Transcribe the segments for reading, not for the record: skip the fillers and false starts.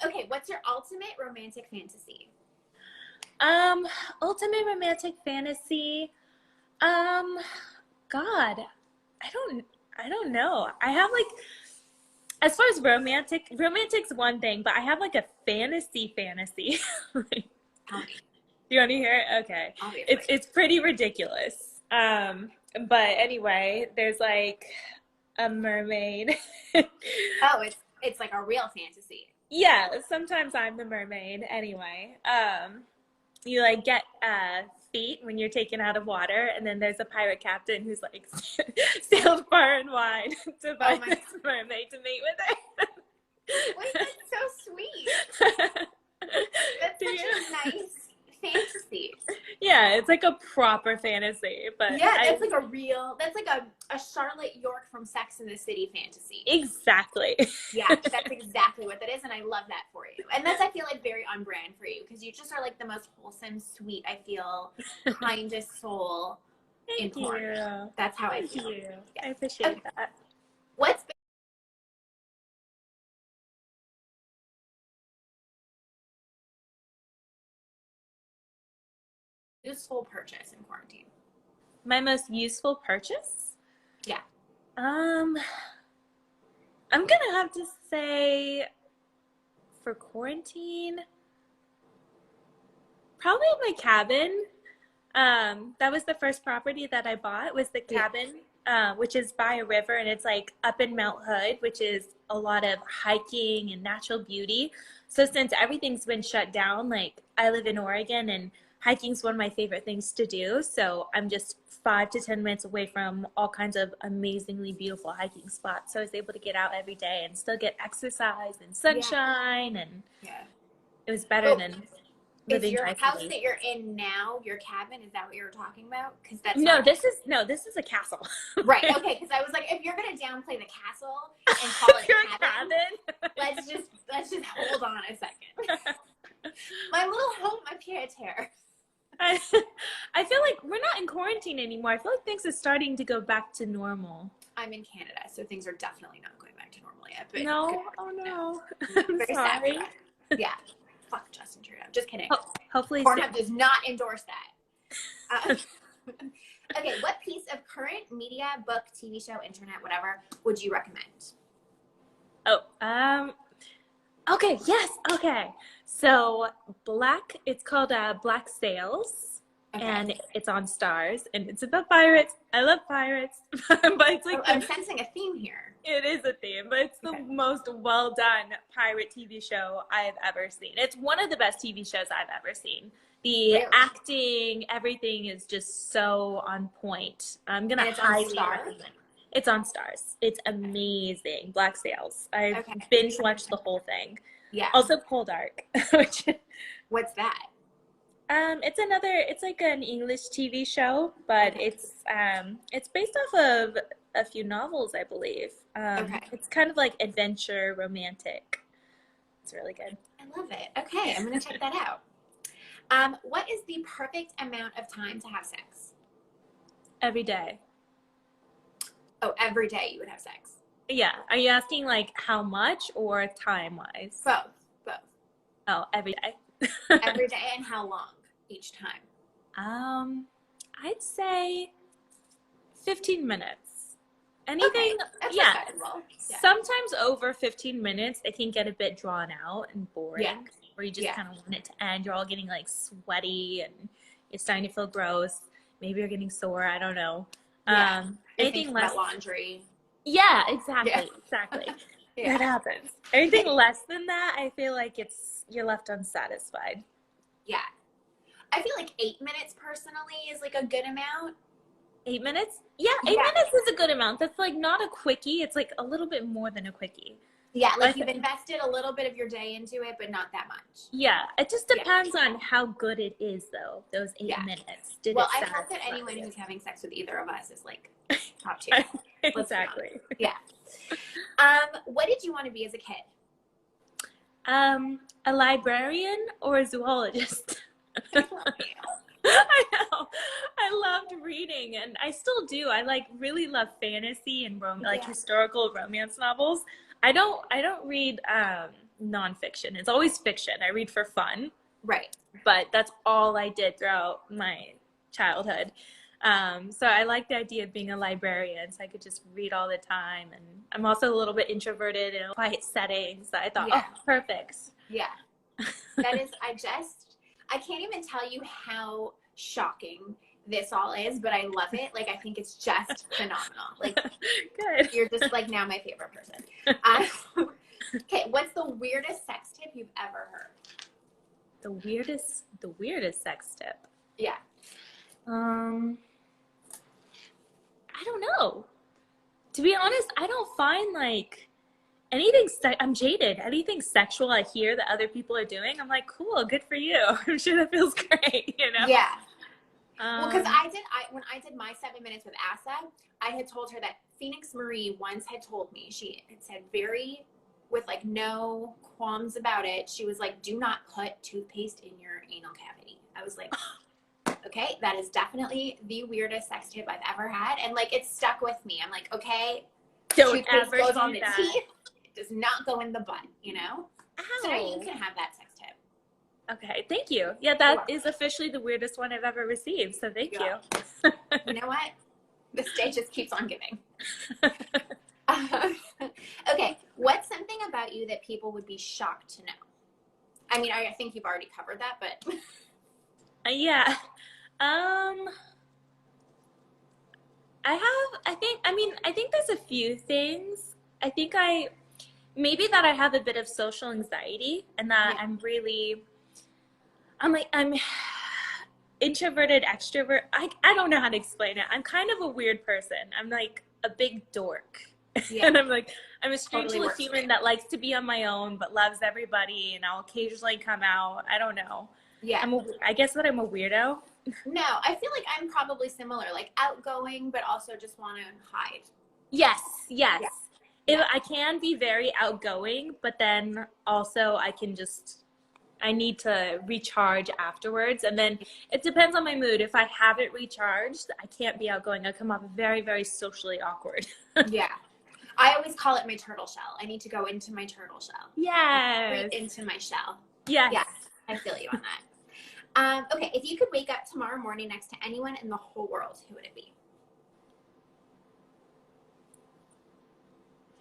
Okay, what's your ultimate romantic fantasy? Um, ultimate romantic fantasy. Um, God, I don't I don't know. I have like as far as romantic's one thing, but I have like a fantasy. Like, Tell me. do you want to hear it? Okay. I'll be It's afraid. it's pretty ridiculous. But anyway, there's like a mermaid. Oh, it's like a real fantasy. Yeah, sometimes I'm the mermaid anyway. You like get feet when you're taken out of water, and then there's a pirate captain who's like sailed far and wide to Oh find my this God. mermaid to mate with Wait, that's so sweet. her. That's Do such you? a nice fantasy. Yeah, it's like a proper fantasy, but Yeah, I that's like a Charlotte York from Sex and the City fantasy. exactly. Yeah, that's exactly what that is, and I love that for you. And that's, I feel like, very on brand for you because you just are like the most wholesome, sweet, I feel, kindest soul in Thank porn. you. That's how I Thank feel. you. Yeah. I Okay. appreciate that. What's been a useful purchase in quarantine? My most useful purchase? Yeah. Um, I'm gonna have to say for quarantine, probably my cabin. That was the first property that I bought was the Yeah. cabin, which is by a river and it's like up in Mount Hood, which is a lot of hiking and natural beauty. So since everything's been shut down, like I live in Oregon and hiking's one of my favorite things to do. So I'm just 5 to 10 minutes away from all kinds of amazingly beautiful hiking spots. So I was able to get out every day and still get exercise and Yeah. sunshine, and Yeah. it was better Oh, than is living your house tri-city. that you're in now your cabin? Is that what you were talking about? Because that's No, not this is a castle. right. Okay, because I was like, if you're gonna downplay the castle and call it Your a cabin, cabin. let's just hold on a second. My little home up here, terror. I, I feel like we're not in quarantine anymore. I feel like things are starting to go back to normal. I'm in Canada, so things are definitely not going back to normal yet. But good No, for oh you. no, No, I'm very sad for sorry. that. Yeah. Fuck Justin Trudeau. Just kidding. Hopefully Pornhub soon. does not endorse that. Okay, what piece of current media, book, TV show, internet, whatever, would you recommend? Oh, okay, yes, okay. So it's called Black Sails, Okay. and it's on Stars, and it's about pirates. I love pirates, but it's Oh, like I'm sensing a theme here. it is a theme, but it's the Okay. most well done pirate TV show I've ever seen. It's one of the best TV shows I've ever seen. The Really? acting, everything is just so on point. I'm gonna And it's on highly Star? recommend. It's on Stars. It's Okay. amazing. Black Sails. I've Okay. binge watched the whole thing. Yeah. Also, Poldark, which What's that? it's like an English TV show, but Okay. it's based off of a few novels, I believe. Okay. It's kind of like adventure romantic. It's really good. I love it. Okay, I'm gonna check that out. What is the perfect amount of time to have sex? Every day. Oh, every day you would have sex. Yeah. Are you asking like how much or time wise? Both. Both. Oh, every day. Every day and how long each time? um, I'd say 15 minutes. Okay, Anything, that's yeah. respectable. Yeah. Sometimes over 15 minutes, it can get a bit drawn out and Yeah. boring, where you just Yeah. kind of want it to end. You're all getting like sweaty and it's starting to feel gross. Maybe you're getting sore. I don't know. Yeah. You're Anything thinking less. about laundry. Yeah, Yeah. exactly. Yeah. That happens. Anything less than that, I feel like you're left unsatisfied. Yeah. I feel like 8 minutes personally is like a good amount. 8 minutes? Yeah, eight Yeah. minutes is a good amount. That's like not a quickie. It's like a little bit more than a quickie. Yeah, like But you've invested a little bit of your day into it, but not that much. yeah, it just Yeah. depends on how good it is, though. Those eight Yeah. minutes. Did Well, it I hope that satisfy anyone you? who's having sex with either of us is like top tier. Exactly. Yeah. What did you want to be as a kid? A librarian or a zoologist? I love you. I know. I loved reading, and I still do. I like really love fantasy and like Yeah. historical romance novels. I don't read nonfiction. It's always fiction. I read for fun, Right. but that's all I did throughout my childhood. So I like the idea of being a librarian, so I could just read all the time. And I'm also a little bit introverted in quiet settings. So I thought, Yeah. oh, perfect. Yeah. That is, I can't even tell you how shocking this all is, but I love it. Like, I think it's just phenomenal. Like, Good. you're just like now my favorite person. Okay, what's the weirdest sex tip you've ever heard? The weirdest sex tip. Yeah. I don't know. To be honest, I don't find like anything. I'm jaded. Anything sexual I hear that other people are doing, I'm like, cool, good for you. I'm sure that feels great. You know. Yeah. Well, because when I did my 7 minutes with Asa, I had told her that Phoenix Marie once had told me, she had said with like no qualms about it, she was like, do not put toothpaste in your anal cavity. I was like, okay, that is definitely the weirdest sex tip I've ever had. And like, it stuck with me. I'm like, okay, Don't toothpaste ever goes do on the that. teeth. It does not go in the butt, you know? Ow. So now you can have that sex tip. Okay, thank you. Yeah, that is officially the weirdest one I've ever received. So thank you. You know what? The stage just keeps on giving. Okay, what's something about you that people would be shocked to know? I mean, I think you've already covered that, but Yeah. I think there's a few things. I think maybe that I have a bit of social anxiety and that Yeah. I'm introverted, extrovert. I don't know how to explain it. I'm kind of a weird person. I'm like a big dork. Yeah. And I'm a strange Totally little works for human you. that likes to be on my own but loves everybody, and I'll occasionally come out. I don't know. Yeah. I guess that I'm a weirdo. No, I feel like I'm probably similar, like outgoing, but also just want to hide. Yes. Yeah. I can be very outgoing, but then also I need to recharge afterwards. And then it depends on my mood. If I haven't recharged, I can't be outgoing. I come off very, very socially awkward. Yeah. I always call it my turtle shell. I need to go into my turtle shell. Yes. Right into my shell. Yes. Yes, I feel you on that. Okay, if you could wake up tomorrow morning next to anyone in the whole world, who would it be?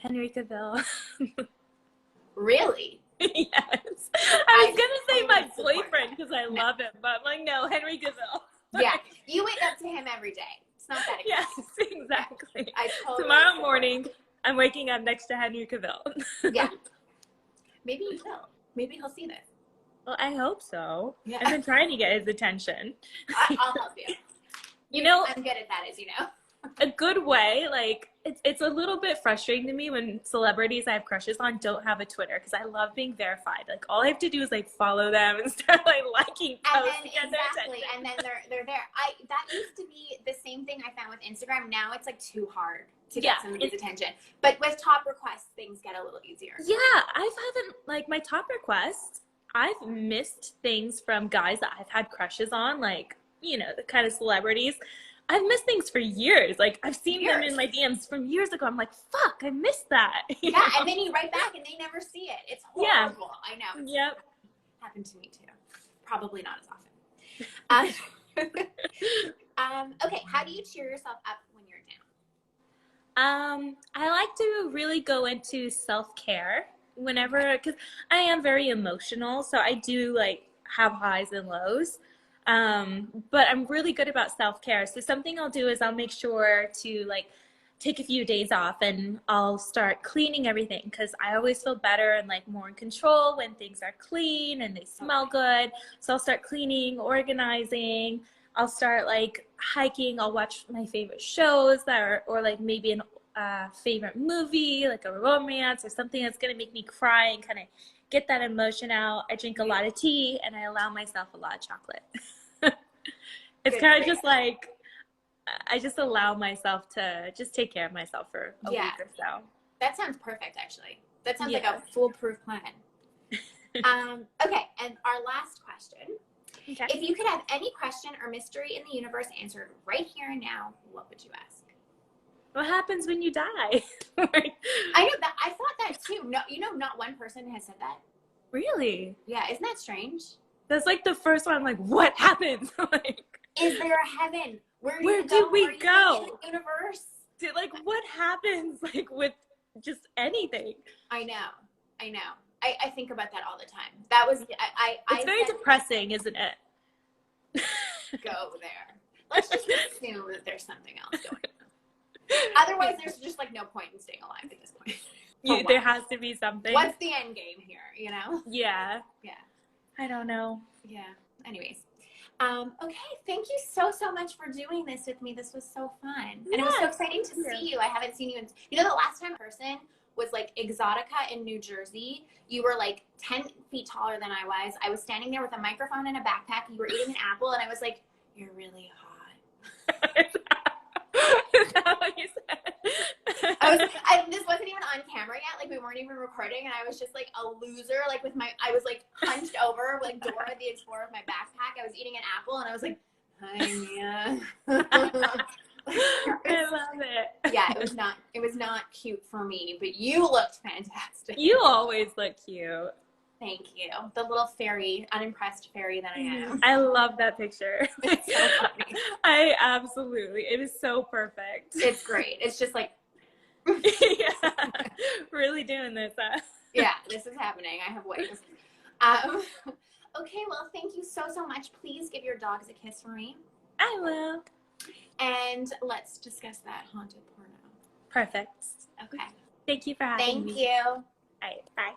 Henry Cavill. Really? Yes. I was going to say my totally support boyfriend that. because I love him, but I'm like, no, Henry Cavill. Yeah, you wake up to him every day. It's not that Yes, exciting. exactly. I totally Tomorrow support morning, I'm waking up next to Henry Cavill. Yeah. Maybe you will. Maybe he'll see this. Well, I hope so. Yeah. I've been trying to get his attention. I'll help you. You know, I'm good at that, as you know. a good way, like, it's a little bit frustrating to me when celebrities I have crushes on don't have a Twitter, because I love being verified. Like, all I have to do is, like, follow them and start, like, liking And posts then to get their exactly, attention. and then they're there. That used to be the same thing I found with Instagram. Now it's like too hard to get somebody's attention. But with top requests, things get a little easier. Yeah, like, my top requests, I've missed things from guys that I've had crushes on, like, you know, the kind of celebrities. I've missed things for years. Like, I've seen them in my DMs from years ago. I'm like, fuck, I missed that. Yeah, and then you write back and they never see it. It's horrible. Yeah. I know. Yep. Happened to me too. Probably not as often. Okay, how do you cheer yourself up when you're down? I like to really go into self-care whenever, because I am very emotional, so I do like have highs and lows. But I'm really good about self-care. So something I'll do is I'll make sure to like take a few days off and I'll start cleaning everything, because I always feel better and like more in control when things are clean and they smell good. So I'll start cleaning, organizing. I'll start like hiking. I'll watch my favorite shows or like maybe an favorite movie, like a romance or something that's going to make me cry and kind of get that emotion out. I drink a lot of tea and I allow myself a lot of chocolate. It's kind of just like, I just allow myself to just take care of myself for a week or so. That sounds perfect, actually. That sounds like a foolproof plan. Okay, and our last question. Okay. If you could have any question or mystery in the universe answered right here and now, what would you ask? What happens when you die? I know that. I thought that too. one person has said that. Really? Yeah, isn't that strange? That's like the first one. I'm like, what happens? Like, Is there a heaven? Where did we Are you go? in the universe? Like, what happens? Like with just anything. I know. I think about that all the time. That was It's very depressing, isn't it? Go there. Let's just assume that there's something else going on. Otherwise, there's just like no point in staying alive at this point. There has to be something. What's the end game here? You know? Yeah. Yeah. I don't know. Yeah. Anyways. Okay. Thank you so much for doing this with me. This was so fun. And it was so exciting to see you. I haven't seen you in, you know, the last time in person was like Exotica in New Jersey. You were like 10 feet taller than I was. I was standing there with a microphone and a backpack. You were eating an apple and I was like, you're really hot. Is that what you said? This wasn't even on camera yet. Like we weren't even recording, and I was just like a loser. Like I was like hunched over, like Dora the Explorer with my backpack. I was eating an apple, and I was like, "Hi, Mia." I love it. Yeah, it was not cute for me, but you looked fantastic. You always look cute. Thank you. The little fairy, unimpressed fairy that I am. I love that picture. It's so funny. It is so perfect. It's great. It's just like, yeah, really doing this. Yeah, this is happening. I have wings. Okay, well, thank you so much. Please give your dogs a kiss for me. I will. And let's discuss that haunted porno. Perfect. Okay. Thank you for having me. Thank you. All right, bye.